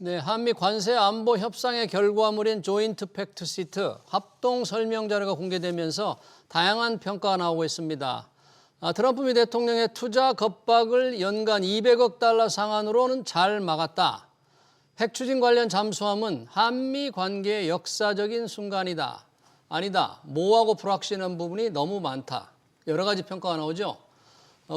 네, 한미 관세 안보 협상의 결과물인 조인트 팩트 시트 합동 설명 자료가 공개되면서 다양한 평가가 나오고 있습니다. 트럼프 미 대통령의 투자 겁박을 연간 200억 달러 상한으로는 잘 막았다. 핵 추진 관련 잠수함은 한미 관계의 역사적인 순간이다. 아니다. 모호하고 불확실한 부분이 너무 많다. 여러 가지 평가가 나오죠.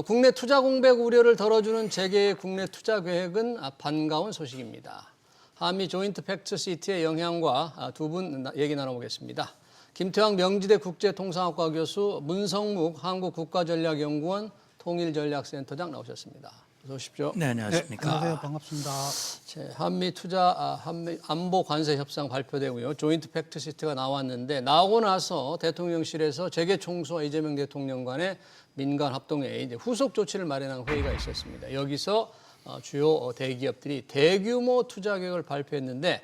국내 투자 공백 우려를 덜어주는 재계의 국내 투자 계획은 반가운 소식입니다. 한미 조인트 팩트 시트의 영향과 두 분 얘기 나눠보겠습니다. 김태왕 명지대 국제통상학과 교수, 문성묵 한국국가전략연구원 통일전략센터장 나오셨습니다. 어서 오십시오. 네, 안녕하십니까. 네, 안녕하세요. 반갑습니다. 한미 안보 관세 협상 발표되고요. 조인트 팩트 시트가 나왔는데 나오고 나서 대통령실에서 재계 총수와 이재명 대통령 간의 민간 합동회의 이제 후속 조치를 마련한 회의가 있었습니다. 여기서 주요 대기업들이 대규모 투자 계획을 발표했는데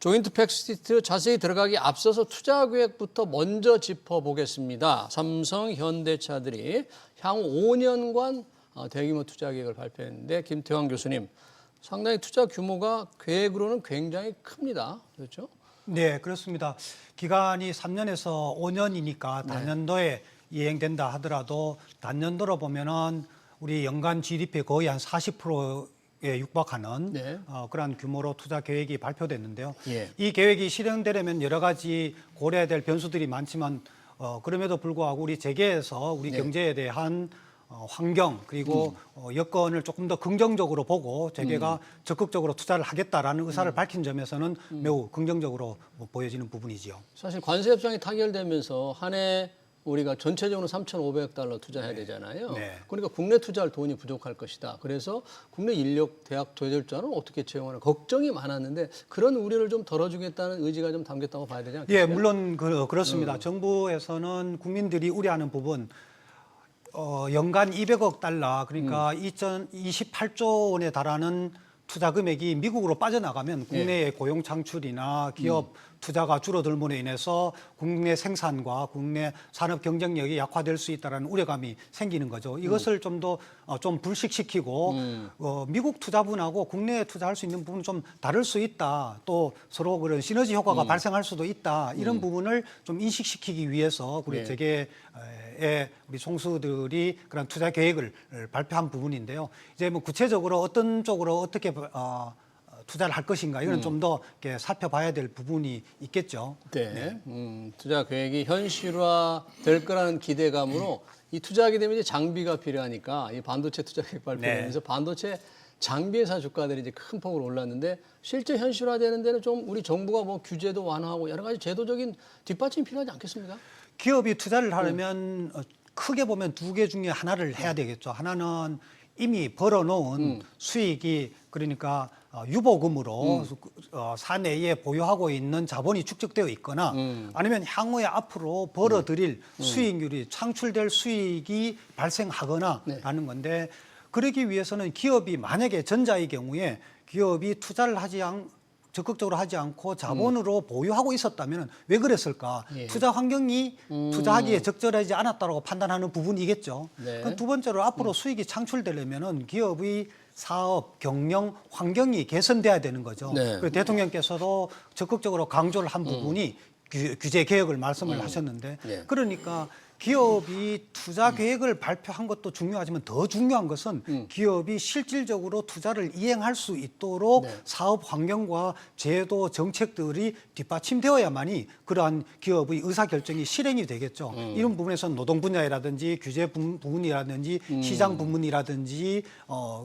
조인트 팩트 시트 자세히 들어가기 앞서서 투자 계획부터 먼저 짚어보겠습니다. 삼성, 현대차들이 향후 5년간 대규모 투자 계획을 발표했는데 김태환 교수님, 상당히 투자 규모가 계획으로는 굉장히 큽니다. 그렇죠? 네, 그렇습니다. 기간이 3년에서 5년이니까 단년도에 이행된다 하더라도 단년도로 보면은 우리 연간 GDP 거의 한 40%에 육박하는 그러한 규모로 투자 계획이 발표됐는데요. 예. 이 계획이 실행되려면 여러 가지 고려해야 될 변수들이 많지만 그럼에도 불구하고 우리 재계에서 우리 경제에 대한 환경 그리고 여건을 조금 더 긍정적으로 보고 재계가 적극적으로 투자를 하겠다라는 의사를 밝힌 점에서는 매우 긍정적으로 보여지는 부분이지요. 사실 관세 협상이 타결되면서 한 해 우리가 전체적으로 3,500억 달러 투자해야 되잖아요. 네. 그러니까 국내 투자할 돈이 부족할 것이다. 그래서 국내 인력 대학 도제자는 어떻게 채용하나 걱정이 많았는데 그런 우려를 좀 덜어주겠다는 의지가 좀 담겼다고 봐야 되지 않겠어요? 예, 물론 그렇습니다. 정부에서는 국민들이 우려하는 부분 연간 200억 달러 그러니까 2028조 원에 달하는 투자 금액이 미국으로 빠져나가면 국내의 고용 창출이나 기업 투자가 줄어들므로 인해서 국내 생산과 국내 산업 경쟁력이 약화될 수 있다는 우려감이 생기는 거죠. 이것을 좀 더 좀 불식시키고 미국 투자분하고 국내에 투자할 수 있는 부분은 좀 다를 수 있다. 또 서로 그런 시너지 효과가 발생할 수도 있다. 이런 부분을 좀 인식시키기 위해서 우리 재계의 우리 총수들이 그런 투자 계획을 발표한 부분인데요. 이제 뭐 구체적으로 어떤 쪽으로 어떻게 투자를 할 것인가 이건 좀 더 살펴봐야 될 부분이 있겠죠. 네. 투자 계획이 현실화 될 거라는 기대감으로 이 투자하게 되면 이제 장비가 필요하니까 이 반도체 투자 계획 발표되면서 반도체 장비 회사 주가들이 이제 큰 폭으로 올랐는데 실제 현실화되는 데는 좀 우리 정부가 뭐 규제도 완화하고 여러 가지 제도적인 뒷받침이 필요하지 않겠습니까? 기업이 투자를 하려면 크게 보면 두 개 중에 하나를 해야 되겠죠. 하나는 이미 벌어놓은 수익이 그러니까 유보금으로 사내에 보유하고 있는 자본이 축적되어 있거나 아니면 향후에 앞으로 벌어들일 수익률이 창출될 수익이 발생하거나라는 건데 그러기 위해서는 기업이 만약에 전자의 경우에 기업이 투자를 적극적으로 하지 않고 자본으로 보유하고 있었다면 왜 그랬을까? 투자 환경이 투자하기에 적절하지 않았다고 판단하는 부분이겠죠. 그럼 두 번째로 앞으로 수익이 창출되려면 기업의 사업, 경영 환경이 개선돼야 되는 거죠. 그래서 대통령께서도 적극적으로 강조를 한 부분이 규제 개혁을 말씀을 하셨는데 그러니까 기업이 투자 계획을 발표한 것도 중요하지만 더 중요한 것은 기업이 실질적으로 투자를 이행할 수 있도록 사업 환경과 제도 정책들이 뒷받침되어야만이 그러한 기업의 의사결정이 실행이 되겠죠. 이런 부분에서는 노동 분야라든지 규제 부분이라든지 시장 부분이라든지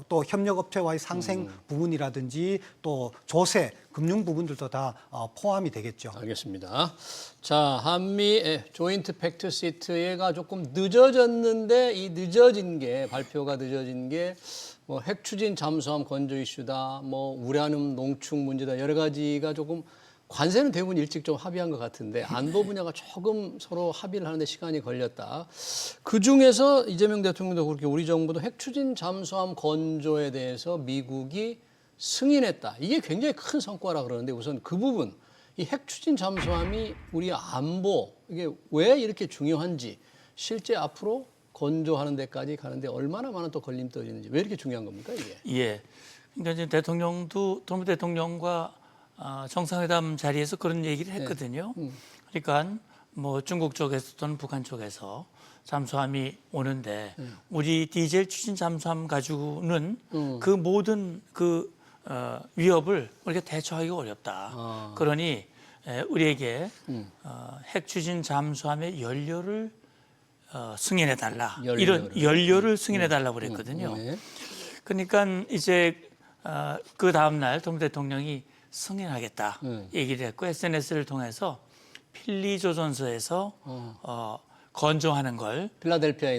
또 협력업체와의 상생 부분이라든지 또 조세 금융 부분들도 다 포함이 되겠죠. 알겠습니다. 자, 한미 조인트 팩트 시트가 조금 늦어졌는데 이 늦어진 게 발표가 늦어진 게 뭐 핵 추진 잠수함 건조 이슈다, 뭐 우라늄 농축 문제다 여러 가지가 조금 관세는 대부분 일찍 좀 합의한 것 같은데 안보 분야가 조금 서로 합의를 하는데 시간이 걸렸다. 그 중에서 이재명 대통령도 그렇게 우리 정부도 핵 추진 잠수함 건조에 대해서 미국이 승인했다. 이게 굉장히 큰 성과라 그러는데 우선 그 부분, 이 핵 추진 잠수함이 우리 안보, 이게 왜 이렇게 중요한지 실제 앞으로 건조하는 데까지 가는데 얼마나 많은 또 걸림돌이 있는지 왜 이렇게 중요한 겁니까 이게? 예. 그러니까 이제 트럼프 대통령과 정상회담 자리에서 그런 얘기를 했거든요. 그러니까 뭐 중국 쪽에서 또는 북한 쪽에서 잠수함이 오는데 우리 디젤 추진 잠수함 가지고는 그 모든 위협을 우리가 대처하기가 어렵다. 그러니 우리에게 핵 추진 잠수함의 연료를 승인해 달라. 이런 연료를 승인해 달라고 그랬거든요. 그러니까 이제 그 다음 날 트럼프 대통령이 승인하겠다 얘기를 했고 SNS를 통해서 필리 조선소에서 건조하는 걸 필라델피아에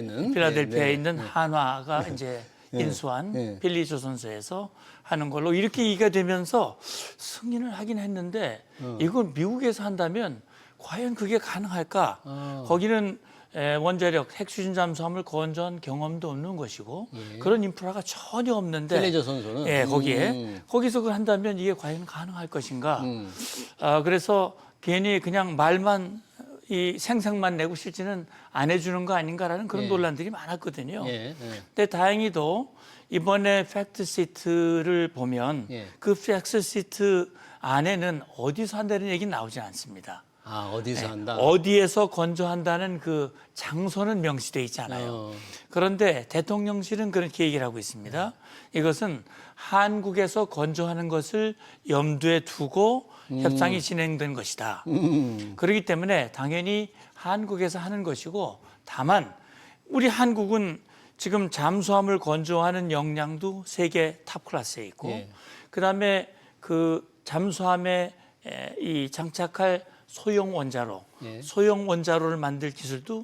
있는 한화가 이제 인수한 필리 조선소에서 하는 걸로 이렇게 얘기가 되면서 승인을 하긴 했는데 이건 미국에서 한다면 과연 그게 가능할까? 거기는 원자력 핵 추진 잠수함을 건조한 경험도 없는 것이고 그런 인프라가 전혀 없는데 필리 조선소는 거기서 그걸 한다면 이게 과연 가능할 것인가? 그래서 괜히 그냥 말만 이 생색만 내고 실제는 안 해주는 거 아닌가라는 그런 논란들이 많았거든요. 근데 다행히도 이번에 팩트 시트를 보면 그 팩트 시트 안에는 어디서 한다는 얘기는 나오지 않습니다. 어디서 한다? 어디에서 건조한다는 그 장소는 명시되어 있잖아요. 그런데 대통령실은 그렇게 얘기를 하고 있습니다. 이것은 한국에서 건조하는 것을 염두에 두고 협상이 진행된 것이다. 그렇기 때문에 당연히 한국에서 하는 것이고 다만 우리 한국은 지금 잠수함을 건조하는 역량도 세계 탑 클래스에 있고 그다음에 그 잠수함에 이 장착할 소형 원자로를 만들 기술도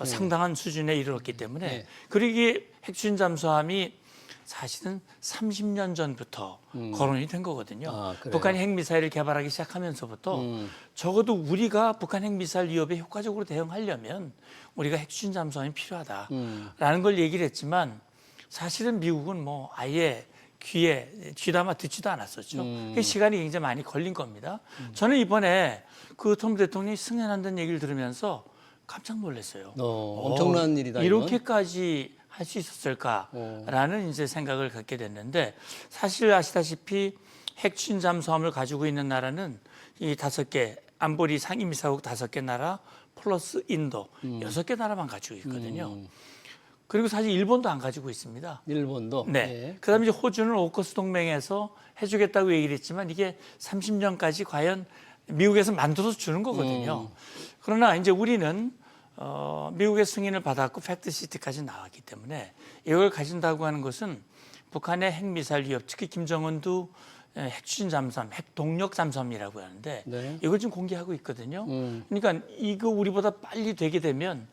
상당한 수준에 이르렀기 때문에 그러기에 핵추진 잠수함이 사실은 30년 전부터 거론이 된 거거든요. 북한이 핵미사일을 개발하기 시작하면서부터 적어도 우리가 북한 핵미사일 위협에 효과적으로 대응하려면 우리가 핵추진 잠수함이 필요하다라는 걸 얘기를 했지만 사실은 미국은 뭐 아예 귀담아 듣지도 않았었죠. 그 시간이 굉장히 많이 걸린 겁니다. 저는 이번에 그 트럼프 대통령이 승인한다는 얘기를 들으면서 깜짝 놀랐어요. 엄청난 일이다. 이렇게까지 할 수 있었을까라는 이제 생각을 갖게 됐는데 사실 아시다시피 핵추진 잠수함을 가지고 있는 나라는 이 5개 안보리 상임이사국 5개 나라 플러스 인도 6개 나라만 가지고 있거든요. 그리고 사실 일본도 안 가지고 있습니다. 일본도? 네. 그다음에 이제 호주는 오커스 동맹에서 해주겠다고 얘기를 했지만 이게 30년까지 과연 미국에서 만들어서 주는 거거든요. 그러나 이제 우리는 미국의 승인을 받았고 팩트시트까지 나왔기 때문에 이걸 가진다고 하는 것은 북한의 핵미사일 위협, 특히 김정은도 핵추진 잠수함, 핵동력 잠수함이라고 하는데 이걸 지금 공개하고 있거든요. 그러니까 이거 우리보다 빨리 되게 되면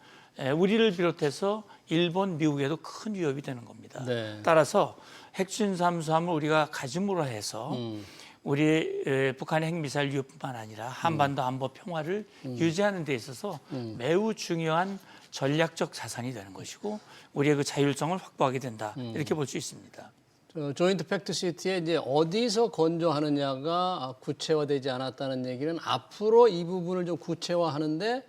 우리를 비롯해서 일본, 미국에도 큰 위협이 되는 겁니다. 따라서 핵추진 잠수함을 우리가 가짐으로 해서 우리 북한의 핵미사일 위협뿐만 아니라 한반도 안보 평화를 유지하는 데 있어서 매우 중요한 전략적 자산이 되는 것이고 우리의 그 자율성을 확보하게 된다 이렇게 볼 수 있습니다. 조인트 팩트 시트에 이제 어디서 건조하느냐가 구체화되지 않았다는 얘기는 앞으로 이 부분을 좀 구체화하는데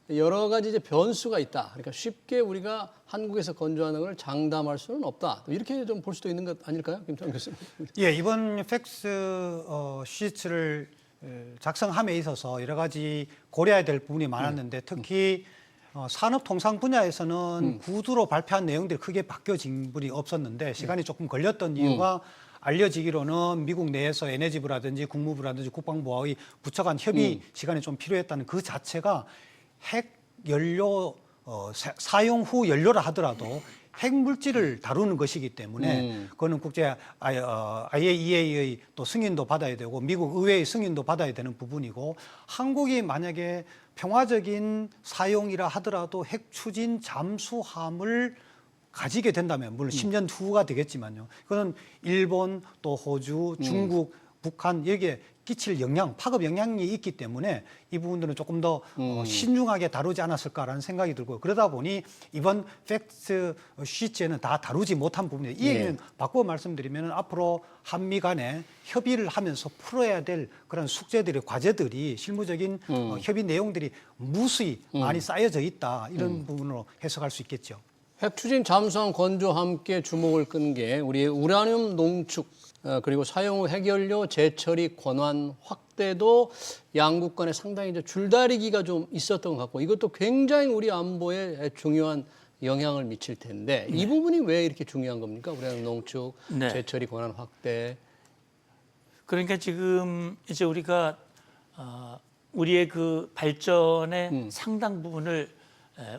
여러 가지 이제 변수가 있다. 그러니까 쉽게 우리가 한국에서 건조하는 걸 장담할 수는 없다. 이렇게 좀 볼 수도 있는 것 아닐까요, 김창훈 교수님? 이번 팩스 시트를 작성함에 있어서 여러 가지 고려해야 될 부분이 많았는데 특히 산업통상 분야에서는 구두로 발표한 내용들이 크게 바뀌어진 분이 없었는데 시간이 조금 걸렸던 이유가 알려지기로는 미국 내에서 에너지부라든지 국무부라든지 국방부와의 부처 간 협의 시간이 좀 필요했다는 그 자체가 핵 연료 사용 후 연료라 하더라도 핵 물질을 다루는 것이기 때문에 그거는 국제 IAEA의 또 승인도 받아야 되고 미국 의회의 승인도 받아야 되는 부분이고 한국이 만약에 평화적인 사용이라 하더라도 핵 추진 잠수함을 가지게 된다면 물론 10년 후가 되겠지만요. 그건 일본 또 호주, 중국, 북한 여기에 끼칠 영향, 파급 영향이 있기 때문에 이 부분들은 조금 더 신중하게 다루지 않았을까라는 생각이 들고 그러다 보니 이번 팩트 시트에는 다 다루지 못한 부분이에요. 이 얘기는 바꿔 말씀드리면 앞으로 한미 간에 협의를 하면서 풀어야 될 그런 숙제들이 과제들이 실무적인 협의 내용들이 무수히 많이 쌓여져 있다 이런 부분으로 해석할 수 있겠죠. 핵 추진 잠수함 건조와 함께 주목을 끈 게 우리 우라늄 농축 그리고 사용 후 핵연료 재처리 권한 확대도 양국 간에 상당히 이제 줄다리기가 좀 있었던 것 같고 이것도 굉장히 우리 안보에 중요한 영향을 미칠 텐데 이 부분이 왜 이렇게 중요한 겁니까? 우리나라 농축 네. 재처리 권한 확대. 그러니까 지금 이제 우리가 우리의 그 발전의 상당 부분을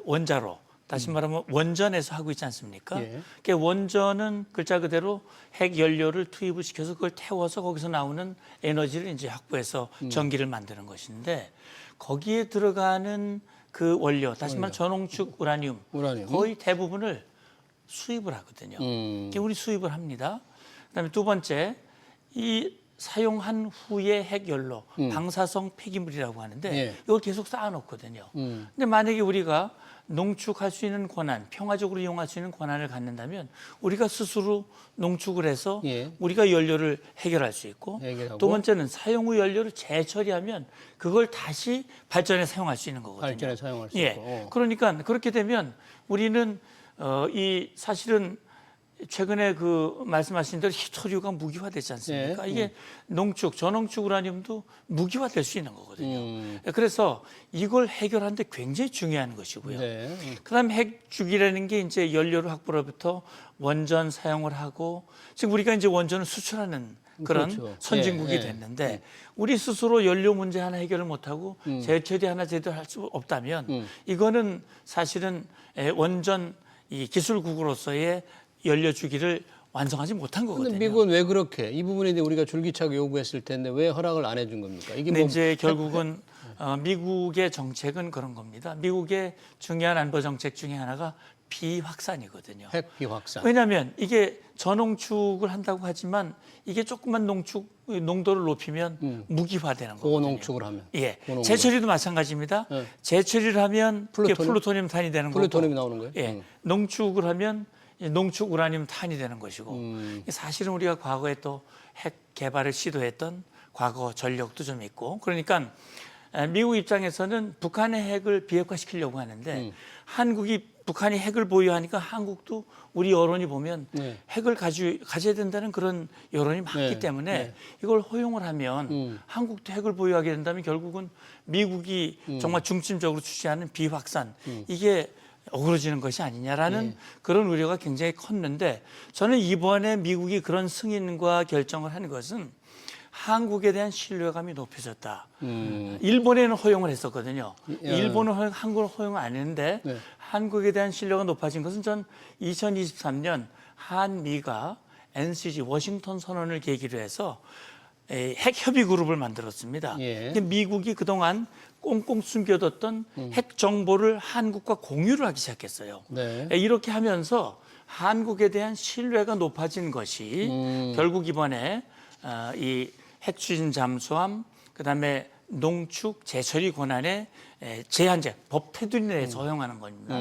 원자로 다시 말하면 원전에서 하고 있지 않습니까? 예. 그러니까 원전은 글자 그대로 핵 연료를 투입을 시켜서 그걸 태워서 거기서 나오는 에너지를 이제 확보해서 전기를 만드는 것인데 거기에 들어가는 그 원료, 다시 말하면 전홍축 우라늄, 거의 대부분을 수입을 하거든요. 그러니까 우리 수입을 합니다. 그다음에 두 번째, 이 사용한 후에 핵연료, 방사성 폐기물이라고 하는데 예. 이걸 계속 쌓아놓거든요. 근데 만약에 우리가 농축할 수 있는 권한, 평화적으로 이용할 수 있는 권한을 갖는다면 우리가 스스로 농축을 해서 예. 우리가 연료를 해결할 수 있고 해결하고. 두 번째는 사용 후 연료를 재처리하면 그걸 다시 발전에 사용할 수 있는 거거든요. 발전에 사용할 수 예. 있고. 그러니까 그렇게 되면 우리는 이 사실은 최근에 그 말씀하신 대로 히토류가 무기화되지 않습니까? 예. 이게 농축, 전농축 우라늄도 무기화될 수 있는 거거든요. 그래서 이걸 해결하는데 굉장히 중요한 것이고요. 네. 그다음에 핵주기라는 게 이제 연료를 확보로부터 원전 사용을 하고 지금 우리가 이제 원전을 수출하는 그런 그렇죠. 선진국이 예, 예. 됐는데 우리 스스로 연료 문제 하나 해결을 못하고 재처리 하나 제대로 할 수 없다면 이거는 사실은 원전 이 기술국으로서의 연료 주기를 완성하지 못한 거거든요. 근데 미국은 왜 그렇게 이 부분에 대해 우리가 줄기차게 요구했을 텐데 왜 허락을 안 해준 겁니까? 이게 근데 뭐 이제 결국은 미국의 정책은 그런 겁니다. 미국의 중요한 안보 정책 중에 하나가 비확산이거든요. 핵 비확산. 왜냐하면 이게 전농축을 한다고 하지만 이게 조금만 농도를 높이면 무기화되는 거거든요. 고농축을 하면. 예, 고농으로. 재처리도 마찬가지입니다. 네. 재처리를 하면 그게 플루토늄? 플루토늄 탄이 되는 거고, 플루토늄이 나오는 거예요? 예, 농축을 하면 농축 우라늄 탄이 되는 것이고, 사실은 우리가 과거에 또 핵 개발을 시도했던 과거 전력도 좀 있고, 그러니까 미국 입장에서는 북한의 핵을 비핵화시키려고 하는데 한국이 북한이 핵을 보유하니까 한국도 우리 여론이 보면 네. 핵을 가져야 된다는 그런 여론이 많기 네. 때문에 네. 이걸 허용을 하면 한국도 핵을 보유하게 된다면 결국은 미국이 정말 중심적으로 취재하는 비확산 이게 어그러지는 것이 아니냐라는 그런 우려가 굉장히 컸는데 저는 이번에 미국이 그런 승인과 결정을 하는 것은 한국에 대한 신뢰감이 높아졌다. 일본에는 허용을 했었거든요. 일본은 한국을 허용 안 했는데 네. 한국에 대한 신뢰가 높아진 것은 전 2023년 한미가 NCG 워싱턴 선언을 계기로 해서 핵 협의 그룹을 만들었습니다. 예. 근데 미국이 그동안 꽁꽁 숨겨뒀던 핵 정보를 한국과 공유를 하기 시작했어요. 네. 이렇게 하면서 한국에 대한 신뢰가 높아진 것이 결국 이번에 이 핵추진 잠수함 그다음에 농축 재처리 권한의 제한제 법 테두리 내에서 허용하는 겁니다.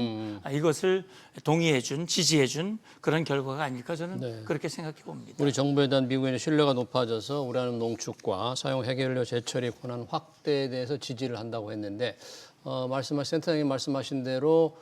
이것을 동의해준 지지해준 그런 결과가 아닐까 저는 네. 그렇게 생각해 봅니다. 우리 정부에 대한 미국의 신뢰가 높아져서 우라늄 농축과 사용 핵연료 재처리 권한 확대에 대해서 지지를 한다고 했는데 센터장님 말씀하신 대로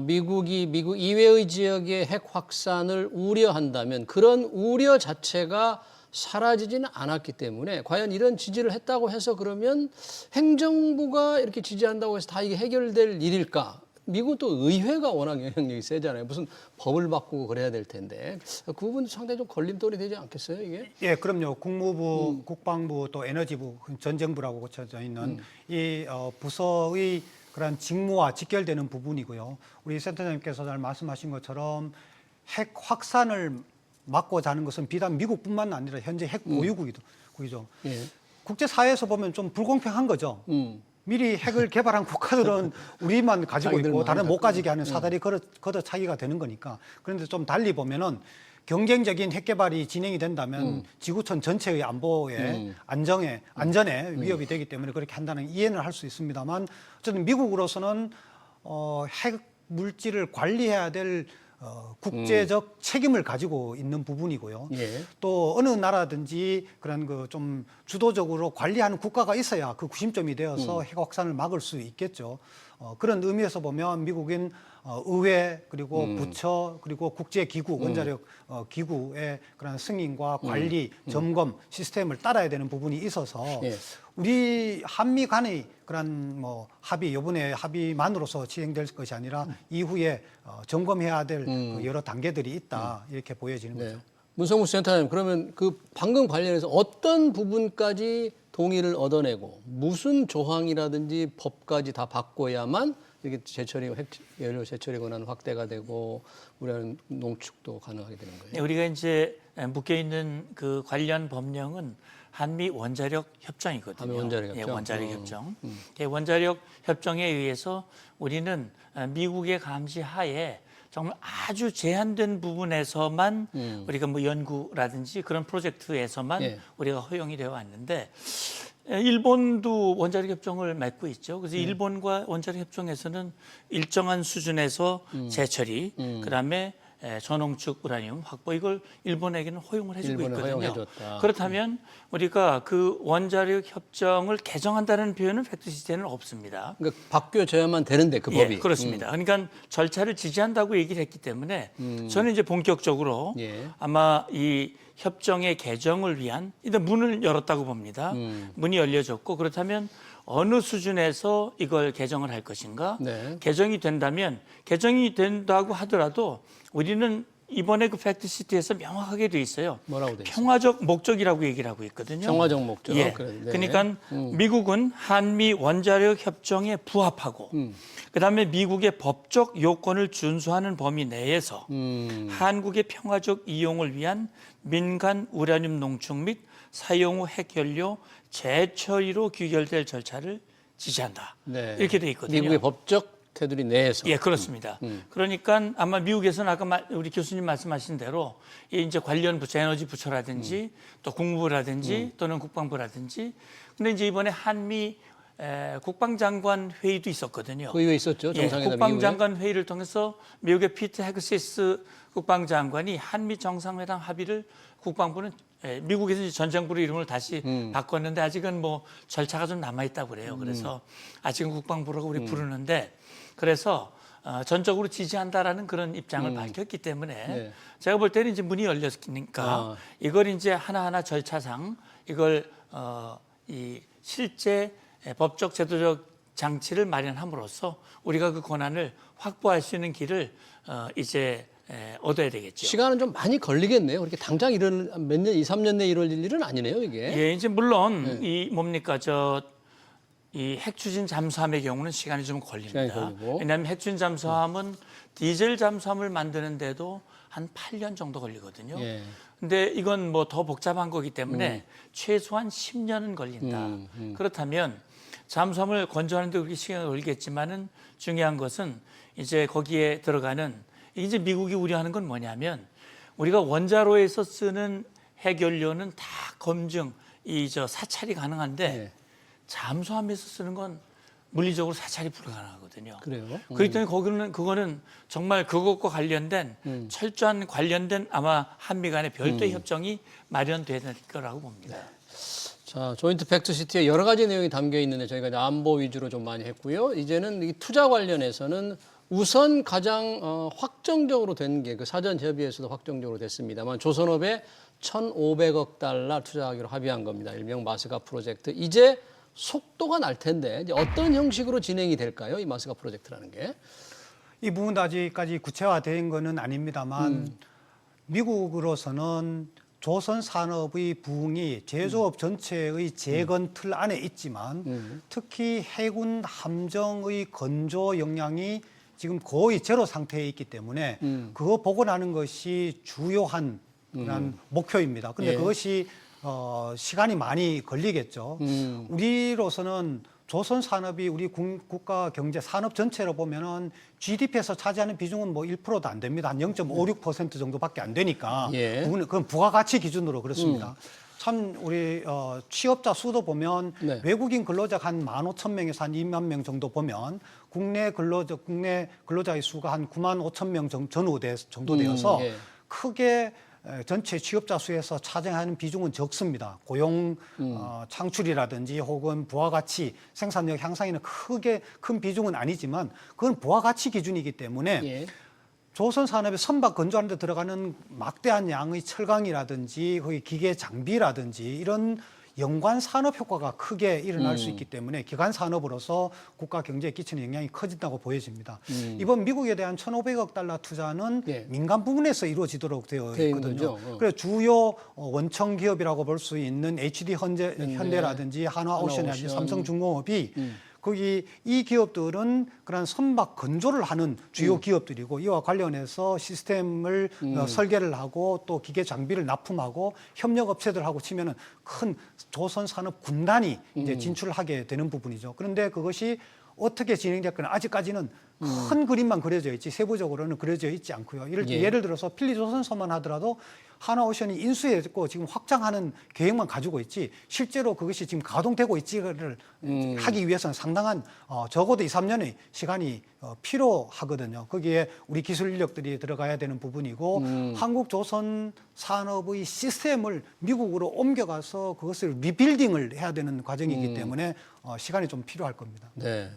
미국이 미국 이외의 지역의 핵 확산을 우려한다면 그런 우려 자체가 사라지지는 않았기 때문에 과연 이런 지지를 했다고 해서 그러면 행정부가 이렇게 지지한다고 해서 다 이게 해결될 일일까? 미국은 또 의회가 워낙 영향력이 세잖아요. 무슨 법을 바꾸고 그래야 될 텐데 그 부분 상당히 좀 걸림돌이 되지 않겠어요, 이게? 예, 그럼요. 국무부, 국방부, 또 에너지부, 전 정부라고 고쳐져 있는 이 부서의 그런 직무와 직결되는 부분이고요. 우리 센터장님께서 잘 말씀하신 것처럼 핵 확산을 막고자 하는 것은 비단 미국뿐만 아니라 현재 핵 보유국이죠. 예. 국제사회에서 보면 좀 불공평한 거죠. 미리 핵을 개발한 국가들은 우리만 가지고 있고 자기들만 다른 못 갖고 가지게 하는 사다리 걷어차기가 되는 거니까. 그런데 좀 달리 보면은 경쟁적인 핵 개발이 진행이 된다면 지구촌 전체의 안보에 안전에 위협이 되기 때문에 그렇게 한다는 이해는 할 수 있습니다만 어쨌든 미국으로서는 핵 물질을 관리해야 될 국제적 책임을 가지고 있는 부분이고요. 예. 또 어느 나라든지 그런 그 좀 주도적으로 관리하는 국가가 있어야 그 구심점이 되어서 핵 확산을 막을 수 있겠죠. 그런 의미에서 보면 미국인 의회 그리고 부처 그리고 국제기구 원자력 기구의 그런 승인과 관리 점검 시스템을 따라야 되는 부분이 있어서 예. 우리 한미 간의 그런 뭐 합의 이번에 합의만으로서 진행될 것이 아니라 이후에 점검해야 될 그 여러 단계들이 있다 이렇게 보여지는 네. 거죠. 문성무 센터장님, 그러면 그 방금 관련해서 어떤 부분까지 동의를 얻어내고 무슨 조항이라든지 법까지 다 바꿔야만 이게 연료 재처리 권한 확대가 되고 우리는 농축도 가능하게 되는 거예요. 네, 우리가 이제 묶여 있는 그 관련 법령은 한미 원자력 협정이거든요. 한미 원자력 협정. 예, 원자력 협정. 예, 원자력 협정에 의해서 우리는 미국의 감시 하에 정말 아주 제한된 부분에서만 우리가 뭐 연구라든지 그런 프로젝트에서만 예. 우리가 허용이 되어 왔는데 일본도 원자력 협정을 맺고 있죠. 그래서 일본과 원자력 협정에서는 일정한 수준에서 재처리, 그다음에 전홍축 우라늄 확보 이걸 일본에게는 허용을 해주고 일본에 있거든요. 허용해줬다. 그렇다면 우리가 그 원자력 협정을 개정한다는 표현은 팩트시트에는 없습니다. 그러니까 바뀌어져야만 되는데 그 법이. 예, 그렇습니다. 그러니까 절차를 지지한다고 얘기를 했기 때문에 저는 이제 본격적으로 예. 아마 이 협정의 개정을 위한 일단 문을 열었다고 봅니다. 문이 열려졌고 그렇다면 어느 수준에서 이걸 개정을 할 것인가? 네. 개정이 된다고 하더라도 우리는 이번에 그 팩트시트에서 명확하게 돼 있어요. 뭐라고 돼 있어요? 평화적 목적이라고 얘기를 하고 있거든요. 평화적 목적. 예. 그래, 네. 그러니까 미국은 한미 원자력 협정에 부합하고 그다음에 미국의 법적 요건을 준수하는 범위 내에서 한국의 평화적 이용을 위한 민간 우라늄 농축 및 사용 후 핵연료 재처리로 귀결될 절차를 지지한다. 네. 이렇게 돼 있거든요. 미국의 법적 테두리 내에서. 예, 그렇습니다. 그러니까 아마 미국에서는 아까 우리 교수님 말씀하신 대로 이제 관련 부처, 에너지 부처라든지 또 국무부라든지 또는 국방부라든지 근데 이제 이번에 한미 국방장관 회의도 있었거든요. 그 이후에 있었죠. 정상회담 이후에. 국방장관 회의를 통해서 미국의 피트 헤그시스 국방장관이 한미 정상회담 합의를 국방부는 미국에서 이제 전쟁부로 이름을 다시 바꿨는데 아직은 뭐 절차가 좀 남아 있다고 그래요. 그래서 아직은 국방부라고 우리 부르는데 그래서 전적으로 지지한다라는 그런 입장을 밝혔기 때문에 네. 제가 볼 때는 이제 문이 열렸으니까 이걸 이제 하나하나 절차상 이걸 이 실제 법적 제도적 장치를 마련함으로써 우리가 그 권한을 확보할 수 있는 길을 이제 얻어야 되겠죠. 시간은 좀 많이 걸리겠네요. 그렇게 당장 몇 년, 2, 3년 내에 이루어질 일은 아니네요, 이게. 예, 이제 물론 이 뭡니까 이 핵추진 잠수함의 경우는 시간이 좀 시간이 걸립니다. 걸리고. 왜냐하면 핵추진 잠수함은 디젤 잠수함을 만드는데도 한 8년 정도 걸리거든요. 예. 근데 이건 뭐 더 복잡한 거기 때문에 최소한 10년은 걸린다. 그렇다면 잠수함을 건조하는 데 그렇게 시간이 걸리겠지만은 중요한 것은 이제 거기에 들어가는 이제 미국이 우려하는 건 뭐냐면 우리가 원자로에서 쓰는 핵연료는 다 검증, 사찰이 가능한데 네. 잠수함에서 쓰는 건 물리적으로 사찰이 불가능하거든요. 그래요? 그렇기 때문에 그거는 정말 그것과 관련된 철저한 관련된 아마 한미 간의 별도의 협정이 마련돼야 될 거라고 봅니다. 자, 조인트 팩트시트에 여러 가지 내용이 담겨 있는데 저희가 이제 안보 위주로 좀 많이 했고요. 이제는 이 투자 관련해서는 우선 가장 확정적으로 된 게 그 사전 협의에서도 확정적으로 됐습니다만 조선업에 1,500억 달러 투자하기로 합의한 겁니다. 일명 마스가 프로젝트. 이제 속도가 날 텐데 이제 어떤 형식으로 진행이 될까요? 이 마스가 프로젝트라는 게. 이 부분도 아직까지 구체화된 것은 아닙니다만 미국으로서는 조선 산업의 부흥이 제조업 전체의 재건 틀 안에 있지만 특히 해군 함정의 건조 역량이 지금 거의 제로 상태에 있기 때문에 그거 복원하는 것이 주요한 그런 목표입니다. 근데 예. 그것이 시간이 많이 걸리겠죠. 우리로서는 조선 산업이 우리 국가 경제 산업 전체로 보면은 GDP에서 차지하는 비중은 뭐 1%도 안 됩니다. 한 0.56% 정도밖에 안 되니까 예. 그건 부가가치 기준으로 그렇습니다. 참 우리 취업자 수도 보면 네. 외국인 근로자가 한 15,000명에서 한 2만 명 정도 보면 국내 근로자의 수가 한 95,000명 정도 되어서 예. 크게 전체 취업자 수에서 차지하는 비중은 적습니다. 고용 창출이라든지 혹은 부가가치 생산력 향상에는 크게 큰 비중은 아니지만 그건 부가가치 기준이기 때문에 예. 조선 산업의 선박 건조하는 데 들어가는 막대한 양의 철강이라든지 거기 기계 장비라든지 이런 연관 산업 효과가 크게 일어날 수 있기 때문에 기간 산업으로서 국가 경제에 끼치는 영향이 커진다고 보여집니다. 이번 미국에 대한 1,500억 달러 투자는 예. 민간 부문에서 이루어지도록 되어 되어 있는 있거든요. 거죠. 그래서 주요 원청 기업이라고 볼 수 있는 HD 현대라든지 한화오션이라든지 삼성중공업이 거기 이 기업들은 그런 선박 건조를 하는 주요 기업들이고 이와 관련해서 시스템을 설계를 하고 또 기계 장비를 납품하고 협력 업체들하고 치면은 큰 조선 산업 군단이 이제 진출하게 되는 부분이죠. 그런데 그것이 어떻게 진행됐거나 아직까지는 큰 그림만 그려져 있지 세부적으로는 그려져 있지 않고요. 예를 들어서 필리조선소만 하더라도 하나오션이 인수했고 지금 확장하는 계획만 가지고 있지 실제로 그것이 지금 가동되고 있지를 하기 위해서는 상당한 적어도 2, 3년의 시간이 필요하거든요. 거기에 우리 기술 인력들이 들어가야 되는 부분이고 한국 조선 산업의 시스템을 미국으로 옮겨가서 그것을 리빌딩을 해야 되는 과정이기 때문에 시간이 좀 필요할 겁니다. 네.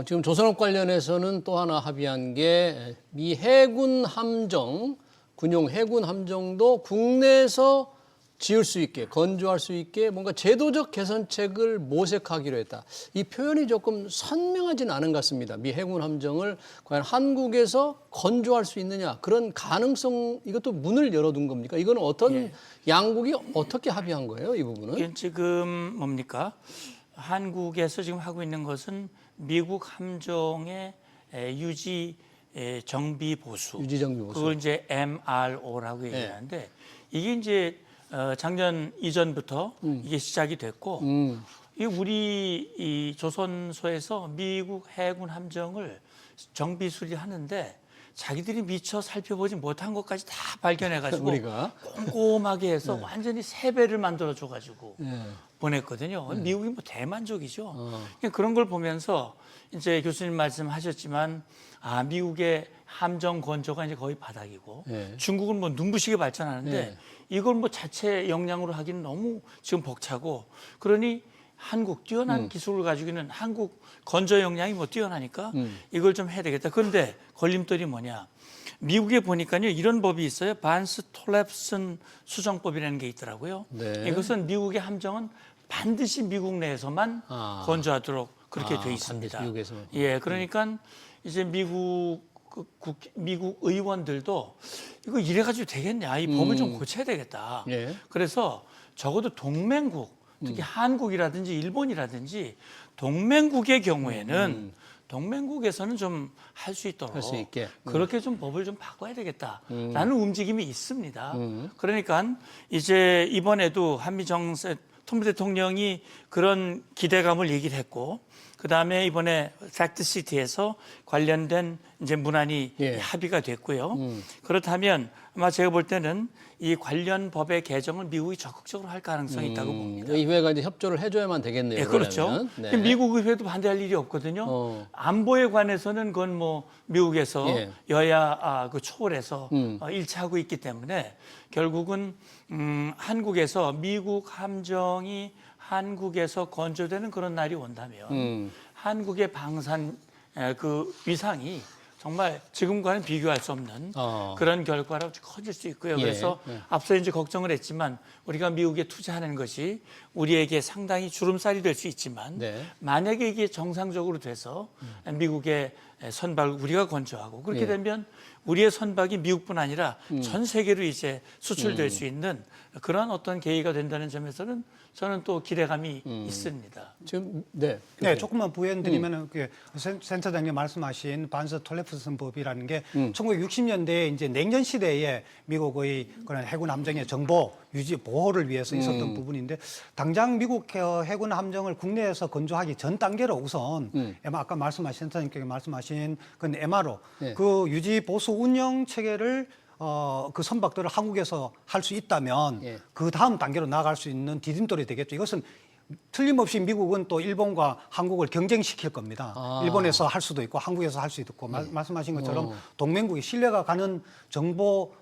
지금 조선업 관련해서는 또 하나 합의한 게 미 해군 함정, 군용 해군 함정도 국내에서 지을 수 있게, 건조할 수 있게 뭔가 제도적 개선책을 모색하기로 했다. 이 표현이 조금 선명하진 않은 것 같습니다. 미 해군 함정을 과연 한국에서 건조할 수 있느냐. 그런 가능성, 이것도 문을 열어둔 겁니까? 이거는 어떤 양국이 어떻게 합의한 거예요, 이 부분은? 이게 지금 뭡니까? 한국에서 지금 하고 있는 것은 미국 함정의 유지 정비 보수. 유지 정비 보수. 그걸 이제 MRO라고 얘기하는데 이게 이제 작년 이전부터 이게 시작이 됐고 이 우리 이 조선소에서 미국 해군 함정을 정비 수리하는데 자기들이 미처 살펴보지 못한 것까지 다 발견해가지고 우리가 꼼꼼하게 해서 완전히 세 배를 만들어줘가지고 보냈거든요. 미국이 뭐 대만족이죠. 그러니까 그런 걸 보면서 이제 교수님 말씀하셨지만 미국의 함정 건조가 이제 거의 바닥이고 중국은 뭐 눈부시게 발전하는데 이걸 뭐 자체 역량으로 하기는 너무 지금 벅차고 그러니 한국 뛰어난 기술을 가지고 있는 한국 건조 역량이 뭐 뛰어나니까 이걸 좀 해야 되겠다. 그런데 걸림돌이 뭐냐? 미국에 보니까요 이런 법이 있어요. 반스 톨랩슨 수정법이라는 게 있더라고요. 네. 이것은 미국의 함정은 반드시 미국 내에서만 건조하도록 그렇게 돼 있습니다. 미국에서만. 예, 그러니까 이제 미국 의원들도 이거 이래가지고 되겠냐? 이 법을 좀 고쳐야 되겠다. 예. 그래서 적어도 동맹국, 특히 한국이라든지 일본이라든지 동맹국의 경우에는 동맹국에서는 좀 할 수 있도록 할 수 있게. 그렇게 좀 법을 좀 바꿔야 되겠다라는 움직임이 있습니다. 그러니까 이제 이번에도 한미 정세 트럼프 대통령이 그런 기대감을 얘기를 했고 그다음에 이번에 팩트시티에서 관련된 이제 문안이 합의가 됐고요. 그렇다면 아마 제가 볼 때는 이 관련 법의 개정을 미국이 적극적으로 할 가능성이 있다고 봅니다. 의회가 이제 협조를 해줘야만 되겠네요. 예, 그렇죠. 그러면. 네. 미국 의회도 반대할 일이 없거든요. 안보에 관해서는 그건 뭐 미국에서 여야 그 초월해서 일치하고 있기 때문에 결국은 한국에서 미국 함정이 한국에서 건조되는 그런 날이 온다면 한국의 방산 그 위상이 정말 지금과는 비교할 수 없는 그런 결과로 커질 수 있고요. 그래서 앞서 이제 걱정을 했지만 우리가 미국에 투자하는 것이 우리에게 상당히 주름살이 될 수 있지만 만약에 이게 정상적으로 돼서 미국의 선박을 우리가 건조하고 그렇게 되면 우리의 선박이 미국뿐 아니라 전 세계로 이제 수출될 수 있는 그런 어떤 계기가 된다는 점에서는 저는 또 기대감이 있습니다. 지금 네, 조금만 부연드리면은 그 센터장님 말씀하신 반스 톨레프슨 법이라는 게 1960년대에 이제 냉전 시대에 미국의 그런 해군 함정의 정보 유지 보호를 위해서 있었던 부분인데 당장 미국 해군 함정을 국내에서 건조하기 전 단계로 우선 아까 말씀하신 센터장님께서 말씀하신 그 MRO 그 유지 보수 운영 체계를 그 선박들을 한국에서 할 수 있다면 그 다음 단계로 나아갈 수 있는 디딤돌이 되겠죠. 이것은 틀림없이 미국은 또 일본과 한국을 경쟁시킬 겁니다. 일본에서 할 수도 있고 한국에서 할 수도 있고 말씀하신 것처럼 동맹국이 신뢰가 가는 정보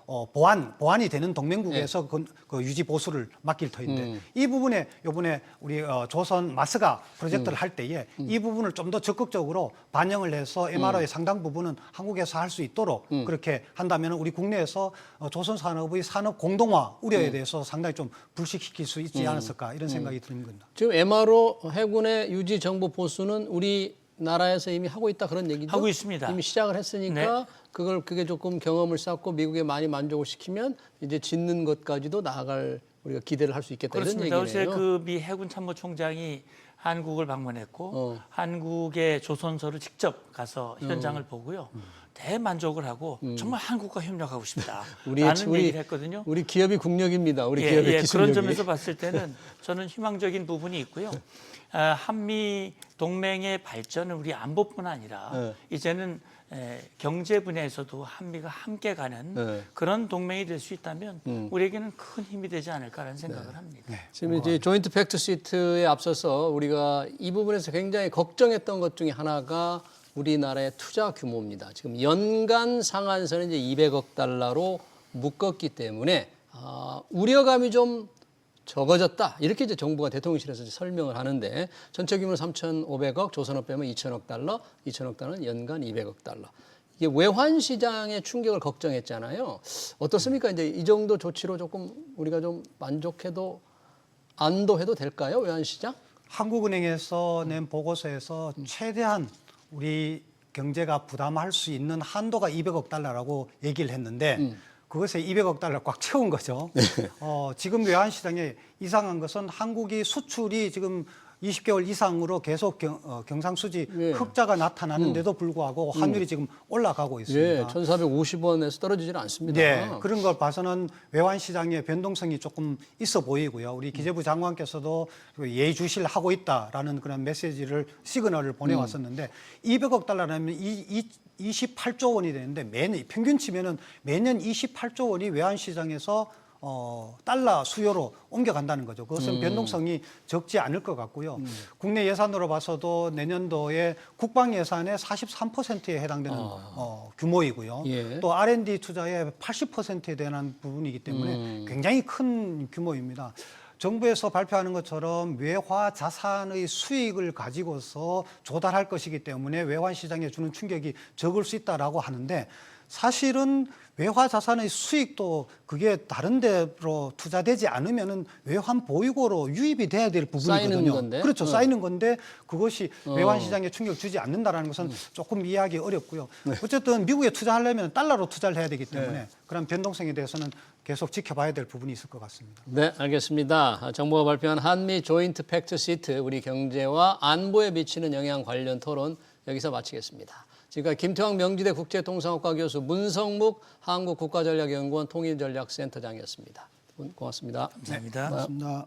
보안이 되는 동맹국에서 그 유지 보수를 맡길 터인데 이 부분에 이번에 우리 조선 마스가 프로젝트를 할 때에 이 부분을 좀 더 적극적으로 반영을 해서 MRO의 상당 부분은 한국에서 할 수 있도록 그렇게 한다면 우리 국내에서 조선 산업의 산업 공동화 우려에 대해서 상당히 좀 불식시킬 수 있지 않았을까 이런 생각이 드는 겁니다. 지금 MRO 해군의 유지 정보 보수는 우리나라에서 이미 하고 있다 그런 얘기죠? 하고 있습니다. 이미 시작을 했으니까 네. 그게 조금 경험을 쌓고 미국에 많이 만족을 시키면 이제 짓는 것까지도 나아갈 우리가 기대를 할 수 있겠다 그렇습니다. 이런 어제 얘기네요. 그 미 해군 참모총장이 한국을 방문했고 한국의 조선소를 직접 가서 현장을 보고요. 대만족을 하고 정말 한국과 협력하고 싶다. 라는 얘기를 했거든요. 우리 기업이 국력입니다. 우리 예, 기업의 예, 기술력이. 그런 점에서 봤을 때는 저는 희망적인 부분이 있고요. 한미 동맹의 발전은 우리 안보뿐 아니라 이제는 경제 분야에서도 한미가 함께 가는 그런 동맹이 될 수 있다면 우리에게는 큰 힘이 되지 않을까라는 생각을 합니다. 지금 이제 조인트 팩트 시트에 앞서서 우리가 이 부분에서 굉장히 걱정했던 것 중에 하나가 우리나라의 투자 규모입니다. 지금 연간 상한선은 이제 200억 달러로 묶었기 때문에 우려감이 좀 적어졌다. 이렇게 이제 정부가 대통령실에서 이제 설명을 하는데 전체 규모는 3,500억, 조선업 빼면 2천억 달러, 2천억 달러는 연간 200억 달러. 이게 외환 시장의 충격을 걱정했잖아요. 어떻습니까? 이제 이 정도 조치로 조금 우리가 좀 만족해도 안도해도 될까요? 외환 시장? 한국은행에서 낸 보고서에서 최대한 우리 경제가 부담할 수 있는 한도가 200억 달러라고 얘기를 했는데 그것에 200억 달러 꽉 채운 거죠. 지금 외환시장에 이상한 것은 한국이 수출이 지금 20개월 이상으로 계속 경상수지 흑자가 나타나는데도 불구하고 환율이 지금 올라가고 있습니다. 예, 1,450원에서 떨어지질 않습니다. 네, 그런 걸 봐서는 외환시장의 변동성이 조금 있어 보이고요. 우리 기재부 장관께서도 예의주시하고 있다라는 그런 메시지를 시그널을 보내왔었는데 200억 달러라면 28조 원이 되는데 매년 평균 치면은 매년 28조 원이 외환시장에서 달러 수요로 옮겨간다는 거죠. 그것은 변동성이 적지 않을 것 같고요. 국내 예산으로 봐서도 내년도에 국방 예산의 43%에 해당되는 규모이고요. 예. 또 R&D 투자의 80%에 대한 부분이기 때문에 굉장히 큰 규모입니다. 정부에서 발표하는 것처럼 외화 자산의 수익을 가지고서 조달할 것이기 때문에 외환 시장에 주는 충격이 적을 수 있다라고 하는데 사실은 외화 자산의 수익도 그게 다른 데로 투자되지 않으면은 외환 보유고로 유입이 돼야 될 부분이거든요. 쌓이는 건데. 그렇죠. 쌓이는 건데 그것이 외환 시장에 충격 주지 않는다라는 것은 조금 이해하기 어렵고요. 어쨌든 미국에 투자하려면 달러로 투자를 해야 되기 때문에 그런 변동성에 대해서는 계속 지켜봐야 될 부분이 있을 것 같습니다. 네, 알겠습니다. 정부가 발표한 한미 조인트 팩트 시트, 우리 경제와 안보에 미치는 영향 관련 토론 여기서 마치겠습니다. 지금까지 김태왕 명지대 국제통상학과 교수, 문성묵 한국국가전략연구원 통일전략센터장이었습니다. 고맙습니다. 감사합니다. 고맙습니다.